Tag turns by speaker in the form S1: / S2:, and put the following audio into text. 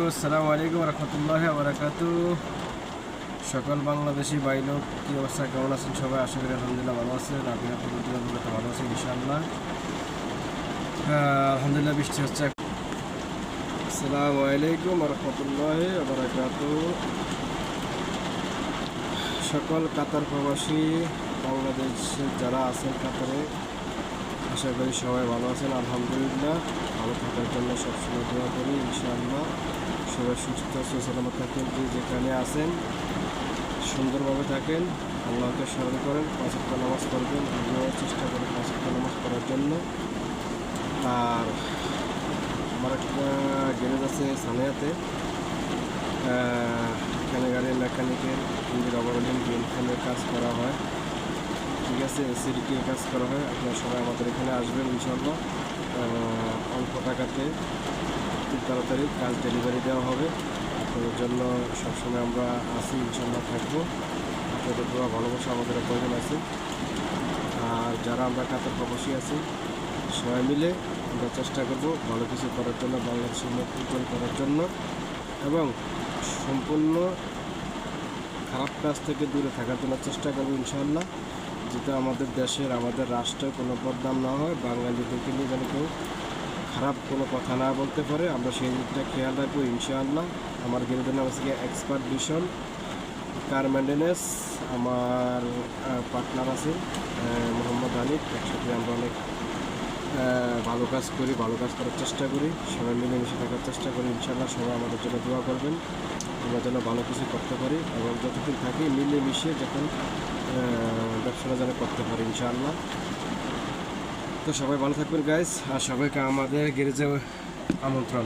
S1: আসসালামু আলাইকুম রহমতুল্লাহি ওয়া বারাকাতুহু। সকল বাংলাদেশি ভাই লোক কী অবস্থা, কেমন আছেন সবাই? আশা করি আলহামদুলিল্লাহ ভালো আছেন। আপনি আপনাদের ভালো আছেন ইনশাআল্লাহ। আলহামদুলিল্লাহ বৃষ্টি হচ্ছে। আসসালামু আলাইকুম রহমতুল্লাহি ওয়া বারাকাতুহু। সকল কাতার প্রবাসী বাংলাদেশের যারা আছেন কাতারে, আশা করি সবাই ভালো আছেন। আলহামদুলিল্লাহ ভালো থাকার জন্য সবসময় দোয়া করি ইনশাআল্লাহ। সবাই সুস্থ সুসলামত থাকেন, যে যেখানে আছেন সুন্দরভাবে থাকেন, আল্লাহকে স্মরণ করেন, 5 ওয়াক্ত নামাজ পড়বেন। আমিও চেষ্টা করি 5 ওয়াক্ত নামাজ পড়ার জন্য। আর আমার একটা গ্যারেজ আছে সানিয়াতে, এখানে গাড়ির মেকানিকের ইঞ্জিন ওভারহোলিং এখানের কাজ করা হয়, ঠিক আছে, এসিডিকে কাজ করা হয়। আপনারা সবাই আমাদের এখানে আসবেন ইনশাআল্লাহ। অল্প টাকাতে খুব তাড়াতাড়ি কাজ ডেলিভারি দেওয়া হবে। আপনাদের জন্য সবসময় আমরা আসি, ইনশাআল্লাহ থাকবো। আপনাদের দোয়া ভালোবাসা আমাদের প্রয়োজন আছে। আর যারা আমরা কাতার প্রবাসী আছি, সবাই মিলে আমরা চেষ্টা করব ভালো কিছু করার জন্য, বাংলাদেশের মুখ উজ্জ্বল করার জন্য, এবং সম্পূর্ণ খারাপ কাজ থেকে দূরে থাকার জন্য চেষ্টা করবো ইনশাআল্লাহ। যেটা আমাদের দেশের, আমাদের রাষ্ট্রের কোনো বদনাম না হয়, বাঙালিদেরকে নিয়ে যেন কেউ খারাপ কোনো কথা না বলতে পারে, আমরা সেই দিকটা খেয়াল রাখবো ইনশাআল্লাহ। আমার গ্যারেজের নাম হচ্ছে এক্সপার্ট ভিশন কার মেনটেন্যান্স। আমার পার্টনার আছে মোহাম্মদ হানিফ। একসাথে আমরা অনেক ভালো কাজ করি, ভালো কাজ করার চেষ্টা করি, সবাই মিলেমিশে থাকার চেষ্টা করি ইনশাআল্লাহ। সবাই আমাদের জন্য দোয়া করবেন, আমরা যেন ভালো কিছু করতে পারি, এবং যতদিন থাকি মিলেমিশে যখন ব্যবসাটা যেন করতে পারি ইনশাআল্লাহ। তো সবাই ভালো থাকবেন গাইস, আর সবাইকে আমাদের গ্যারেজে আমন্ত্রণ।